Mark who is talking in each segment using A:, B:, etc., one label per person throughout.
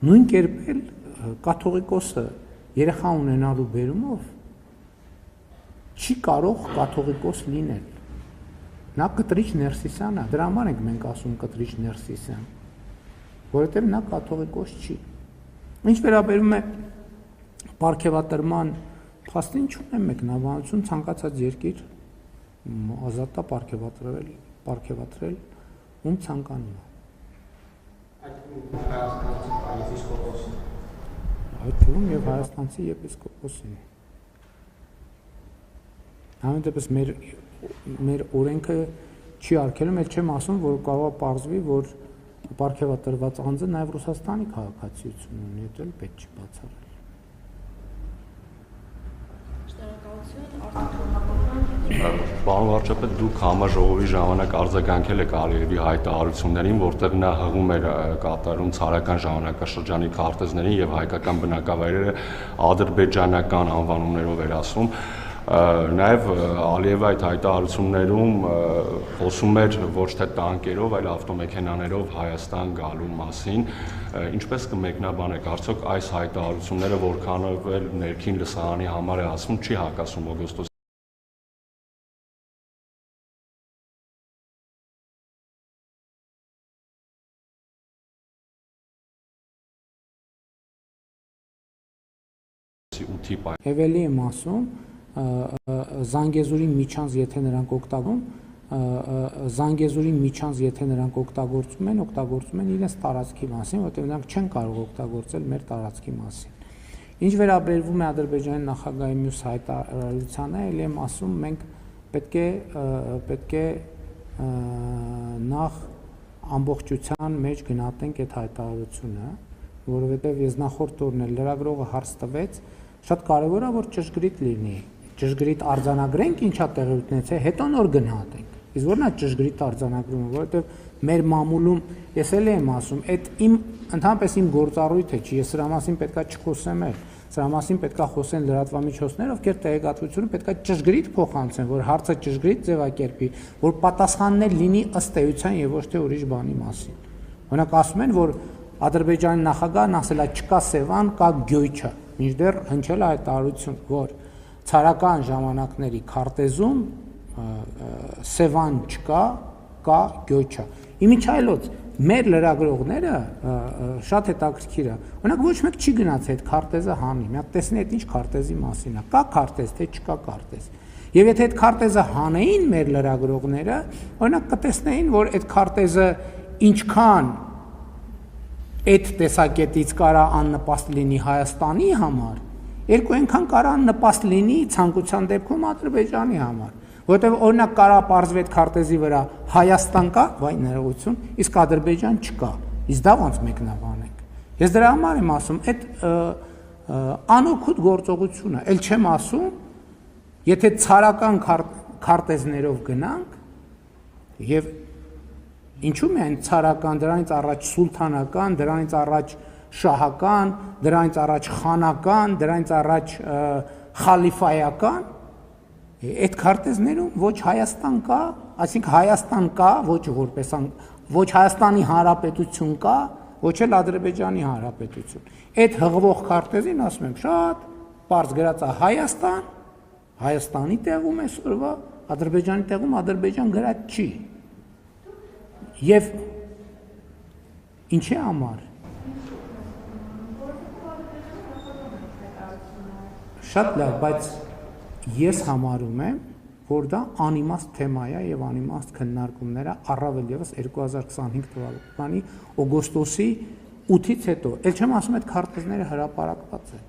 A: Նույն կերպ էլ կաթողիկոսը երեխա ունենալու բերումով չի կարող կաթողիկոս լինել։ Նա կտրիչ ներսիսյան է, դրա համար ենք մենք ասում կտրիչ ներսիսյան, որովհետև նա կաթողիկոս չի։ Ինչ վերաբերում է պարգևատրման փաստին, չունեմ մեկնաբանություն, ցանկացած երկիր ազատ է պարգևատրել ում ցանկանում է։ Այդ թվում եւ հայաստանցի եպիսկոպոսին։ Համեն դեպս մեր օրենքը չի արգելում, էլ չեմ ասում, որ կարող է պարզվի, որ պարգևատրված անձը նաեւ Ռուսաստանի քաղաքացիություն ունի, դա էլ պետք չի բացառել։
B: Պարոն վարչապետ, դուք համաժողովի ժամանակ արձագանքել եք Ալիևի հայտարարություններին, որտեղ նա հղում էր կատարում ցարական ժամանակաշրջանի քարտեզներին եւ հայկական բնակավայրերը ադրբեջանական անվանումներով էր ասում։ Նաև Ալիևը այդ հայտարարություններում խոսում էր ոչ թե տանկերով, այլ ավտոմեքենաներով Հայաստան գալու մասին։ Ինչպես կմեկնաբանեք, արդյոք այս հայտարարությունները որքանով էլ ներքին լսարանի համար է ասում, չի հակասում օգոստոսի
A: Եվելի եմ ասում, Զանգեզուրի միջանց եթե նրանք օգտագործում են իրենց տարածքի մասին, որտեղ նրանք չեն կարող օգտագործել մեր տարածքի մասին։ Ինչ վերաբերվում է Ադրբեջանի նախագահի մյուս հայտարարությանը, ել եմ ասում, մենք պետք է նախ ամբողջության մեջ գնահատենք այդ հայտարարությունը, որովհետև ես նախորդ օրն էլ լրագրողը հարց տվեց, շատ կարևոր է, որ ճշգրիտ լինի, ճշգրիտ արձանագրենք ինչա տեղի ունեցել, հետո նոր գնահատենք։ Իսկ որն է ճշգրիտ արձանագրումը, որովհետև մեր մամուլում ես էլ եմ ասում, այդ ընդհանրապես իմ գործառույթը չի, ես սրա մասին պետքա չխոսեմ էլ, սրա մասին պետքա խոսեն լրատվամիջոցները, ովքեր տեղեկատվությունը պետքա ճշգրիտ փոխանցեն, որ հարցը ճշգրիտ ձևակերպի, որ պատասխաններ լինի ըստ էության եւ ոչ թե ուրիշ բանի մասին։ Օրինակ ասում են, որ Ադրբեջանի նախագահն ասել է չկա Սևան, կա Գյոյչը, մինչդեռ հնչել է հայտարարություն, որ ցարական ժամանակների քարտեզում Սևան չկա, կա Գյոյչը։ Իմիջայլոց մեր լրագրողները շատ հետաքրքիր է։ Օրինակ ոչ մեկ չի գնաց այդ քարտեզը հանի, մի հատ տեսնի այդ ինչ քարտեզի մասին է, կա քարտեզ, թե չկա քարտեզ։ Եվ եթե այդ քարտեզը հանեին մեր լրագրողները, օրինակ կտեսնեին, որ այդ քարտեզը ինչքան այդ տեսակետից կարա աննպաստ լինի Հայաստանի համար, երկու այնքան կարա աննպաստ լինի ցանկության դեպքում Ադրբեջանի համար, որտեղ օրինակ կարա պարզվի այդ քարտեզի վրա Հայաստան կա, վայ ներողություն, իսկ Ադրբեջան չկա, իսկ դա ոնց մեկնաբանենք։ Ես դրա համար եմ ասում, այդ անօգուտ գործողությունը, ել չեմ ասում, եթե ցարական քարտեզներով գնանք եւ ինչու՞ միայն ցարական, դրանից առաջ սուլթանական, դրանից առաջ շահական, դրանից առաջ խանական, դրանից առաջ խալիֆայական, այդ քարտեզներում ոչ Հայաստան կա, այսինքն Հայաստան կա, ոչ Հայաստանի Հանրապետություն կա, ոչ էլ Ադրբեջանի Հանրապետություն։ Այդ հղվող քարտեզին ասում եմ շատ պարզ գրած է Հայաստան, Հայաստանի տեղում է սորվա, Ադրբեջանի տեղում Ադրբեջան գրած չի։ Եվ ինչի համար։ Շատ լավ, բայց ես համարում եմ, որ դա անիմաստ թեմա է եւ անիմաստ քննարկումները առավել եւս 2025 թվականի օգոստոսի 8-ից հետո։ Էլ չեմ ասում այդ քարտեզները հրապարակված են։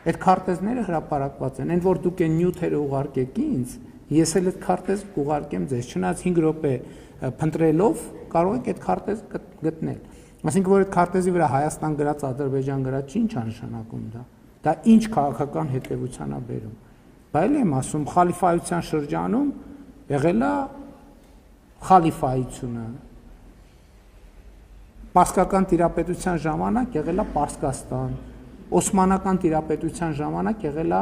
A: Այդ քարտեզները հրապարակված են, այն որ դուք այն նյութերը ուղարկեք ինձ, ես էլ այդ քարտեզ կուղարկեմ ձեզ, չնայած 5 րոպե փնտրելով կարող եք այդ քարտեզ գտնել։ Այսինքն որ այդ քարտեզի վրա Հայաստան գրած, Ադրբեջան գրած չի, ինչ է նշանակում դա։ Դա ինչ քաղաքական հետևության է բերում։ Բայց եմ ասում, խալիֆայության շրջանում եղել է խալիֆայությունը։ Պարսկական տիրապետության ժամանակ եղել է Պարսկաստան, Օսմանական տիրապետության ժամանակ եղել է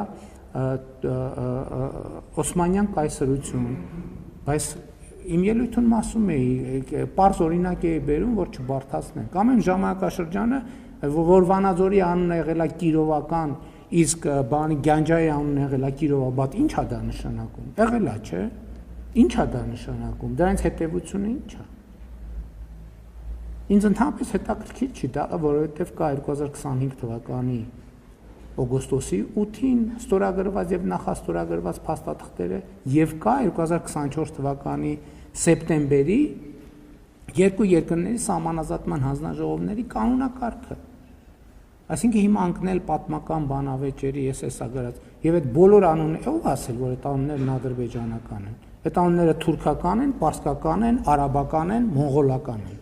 A: Օսմանյան կայսրություն, բայց իմ ելույթում ասում էի, պարզ օրինակ էի բերում, որ չբարդացնենք։ Ամեն ժամանակաշրջանը որ Վանաձորի անունը եղել է Կիրովական, իսկ բանի Գանջայի անունը եղել է Կիրովաբադ, ի՞նչ է դա նշանակում։ Եղել է, չէ՞։ Ինչ է դա նշանակում։ Դրանց հետևությունը ի՞նչ է։ Ինձ ընդհանրապես հետաքրքիր չի դա, որովհետև կա 2025 թվականի օգոստոսի 8-ին ստորագրված եւ նախաստորագրված փաստաթղթերը եւ կա 2024 թվականի սեպտեմբերի երկու երկրների սահմանազատման հանձնաժողովների կանոնակարգը։ Այսինքն հիմա անկնել պատմական բանավեճերի ես էսա գրած եւ այդ բոլոր անունները ով ասել որ այդ անուններն ադրբեջանական են։ Այդ անունները թուրքական են, պարսկական են, արաբական են, մոնղոլական են։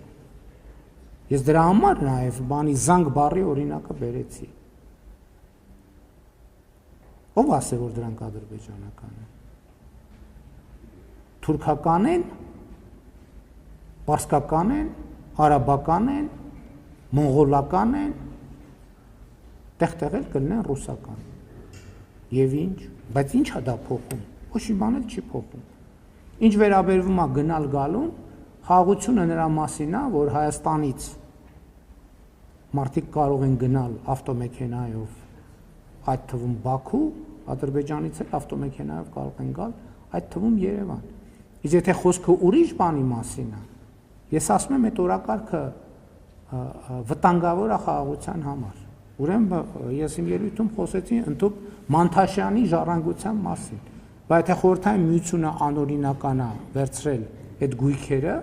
A: Ես դրա համար նաեւ բանի զանգ բառի օրինակը բերեցի։ Ով ասել որ դրանք ադրբեջանական են։ Թուրքական են, պարսկական են, արաբական են, մոնղոլական են, տեղ-տեղ էլ կլինեն ռուսական։ Եվ ինչ, բայց ինչ է դա փոխում։ Ոչ մի բան էլ չի փոխում։ Ինչ վերաբերվում է գնալ գալուն, խաղաղությունը նրա մասին է, որ Հայաստանից մարդիկ կարող են գնալ ավտոմեքենայով, այդ թվում Բաքու, Ադրբեջանից էլ ավտոմեքենայով կարող են գալ, այդ թվում Երևան։ Իսկ եթե խոսքը ուրիշ բանի մասին է, ես ասում եմ այդ օրակարգը վտանգավոր է խաղաղության համար։ Ուրեմն ես իմ ելույթում խոսեցի ընդհանուր Մանթաշյանի ժառանգության մասին, բայց եթե խորհրդային միությունը անօրինական է վերցրել այդ գույքերը,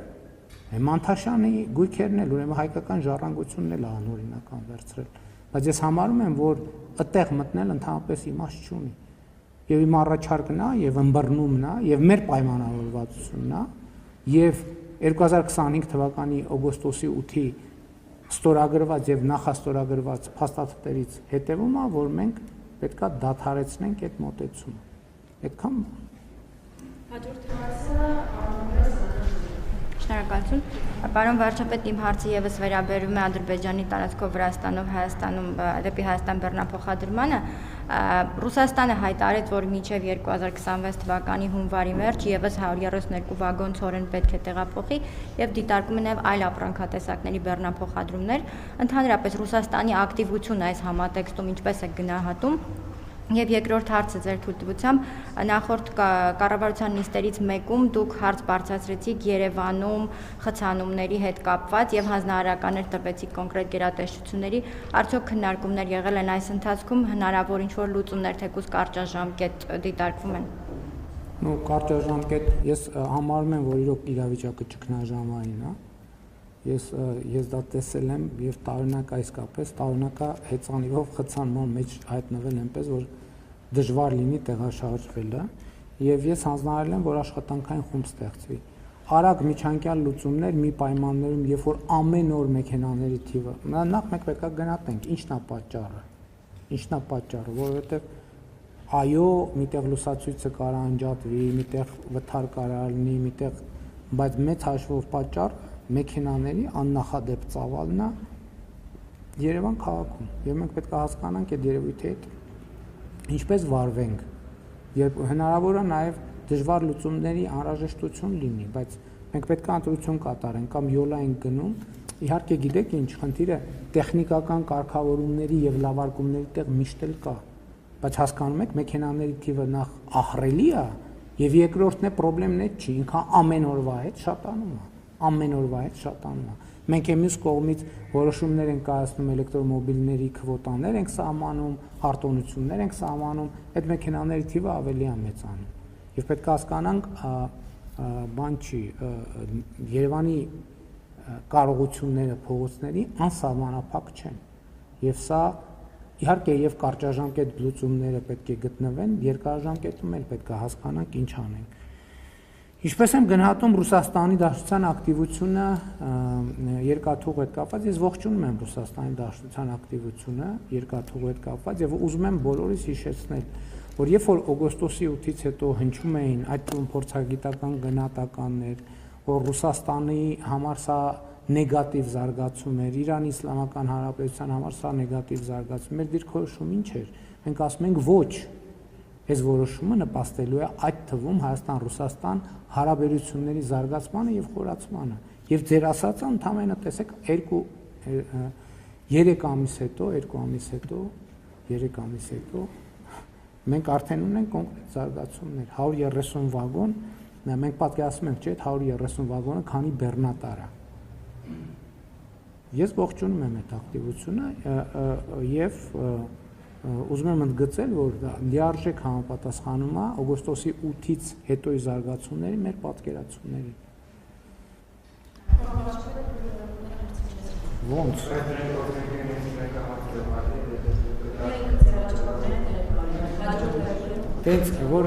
A: Մանթաշյանի գույքերն էլ ուրեմն հայկական ժառանգությունն էլ է անօրինական վերցրել, բայց ես համարում եմ, որ այդտեղ մտնել ընդհանրապես իմաստ չունի։ Եվ իմ առաջարկն է, եւ ըմբռնումն է, եւ մեր պայմանավորվածությունն է, եւ 2025 թվականի օգոստոսի 8-ի ստորագրված եւ նախաստորագրված փաստաթղթերից հետեւում է, որ մենք պետքա դադարեցնենք այդ մոտեցումը։ Այդքան։
C: Հաջորդ հարցը Շնորհակալություն։ Պարոն վարչապետ, իմ հարցը եւս վերաբերում է Ադրբեջանի տարածքով Վրաստանով Հայաստանում դեպի Հայաստան բեռնափոխադրմանը։ Ռուսաստանը հայտարարեց, որ մինչև 2026 թվականի հունվարի վերջ եւս 132 վագոն ցորեն պետք է տեղափոխի եւ դիտարկում է նաեւ այլ ապրանքատեսակների բեռնափոխադրումներ։ Ընդհանրապես Ռուսաստանի ակտիվությունը այս համատեքստում ինչպես է գնահատում։ Եվ երկրորդ հարցը ձեր թույլտվությամբ նախորդ կառավարության նիստերից մեկում դուք հարց բարձրացրեցիք Երևանում խցանումների հետ կապված եւ հանձնարարականներ տվեցիք կոնկրետ գերատեսչությունների, արդյոք քննարկումներ եղել են այս ընթացքում, հնարավոր ինչ-որ լուծումներ թեկուզ կարճաժամկետ դիտարկվում են։
A: Ну կարճաժամկետ ես համարում եմ, որ իրոք իրավիճակը ճգնաժամային է։ Ես դա տեսել եմ եւ տարօրինակ է իսկապես, տարօրինակ է հեծանիվով խցանման մեջ հայտնվել այնպես, որ դժվար լինի տեղաշարժվելը եւ ես հանձնարարել եմ, որ աշխատանքային խումբ ստեղծվի։ Արագ միջանկյալ լուծումներ մի պայմաններում, երբ որ ամեն օր մեքենաների թիվը, նախ մենք պետք է գնահատենք ինչն է պատճառը։ Ինչն է պատճառը, որովհետեւ այո, միտեղ լուսացույցը կարա անջատվի, միտեղ վթար կարա լինի, միտեղ, բայց մեծ հաշվով պատճառը մեքենաների աննախադեպ ծավալն է Երևան քաղաքում եւ մենք պետք է հասկանանք այդ երևույթի հետ ինչպես վարվենք երբ հնարավոր է նաեւ դժվար լուծումների անհրաժեշտություն լինի բայց մենք պետք է ընտրություն կատարենք կամ յոլա ենք գնում իհարկե գիտեք ինչ խնդիրը տեխնիկական կարգավորումների եւ լավարկումների տեղ միշտ էլ կա բայց հասկանում եք մեքենաների թիվը նախ ահռելի է եւ երկրորդն է խնդիրն է չի ինքան ամեն օրվա հետ շատանում է ամեն օրվա հետ շատանում է։ Մենք մյուս կողմից որոշումներ ենք կայացնում էլեկտրոմոբիլների քվոտաներ ենք սահմանում, արտոնություններ ենք սահմանում, այդ մեքենաների թիվը ավելի է մեծանում։ Եվ պետք է հասկանանք, բան չի, Երևանի կարողությունները փողոցների անսահմանափակ չեն։ Եվ սա իհարկե եւ կարճաժամկետ լուծումները պետք է գտնվեն, երկարաժամկետում էլ պետք է հասկանանք ինչ անենք։ Ինչպես եմ գնահատում Ռուսաստանի Դաշնության ակտիվությունը երկաթուղու հետ կապված, ես ողջունում եմ Ռուսաստանի Դաշնության ակտիվությունը երկաթուղու հետ կապված եւ ուզում եմ բոլորիս հիշեցնել, որ երբ որ օգոստոսի 8-ից հետո հնչում էին այդ փորձագիտական գնահատականներ, որ Ռուսաստանի համար սա նեգատիվ զարգացում էր, Իրանի Իսլամական Հանրապետության համար սա նեգատիվ զարգացում էր, դիրքորոշում ինչ էր։ Մենք ասում ենք ոչ Այս որոշումը նպաստելու է այդ թվում Հայաստան-Ռուսաստան հարաբերությունների զարգացմանը եւ խորացմանը։ Եվ ձեր ասածը ընդհանրապես տեսեք 3 ամիս հետո, 2 ամիս հետո, 3 ամիս հետո մենք արդեն ունենք կոնկրետ զարգացումներ, 130 վագոն, մենք պատկերացնում ենք, չէ՞, 130 վագոնը քանի բեռնատար է։ Ես ողջունում եմ այդ ակտիվությունը եւ ուզում եմ ընդգծել, որ դա լիարժեք համապատասխանում է օգոստոսի 8-ից հետոյի զարգացումների մեր պատկերացումներին։ Ոնց։ Տենց որ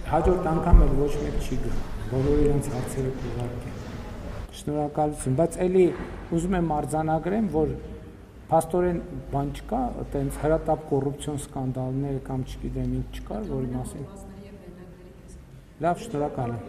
A: հաջորդ անգամ էլ ոչ մեկ չի գա, բոլորը իրենց հարցերը կուղարկեն։ Շնորհակալություն, բայց էլի ուզում եմ արձանագրեմ, որ փաստորեն բան չկա, տենց հրատապ կոռուպցիոն սկանդալներ կամ չգիտեմ ինչ չկար, որի մասին։ Լավ, շնորհակալ եմ։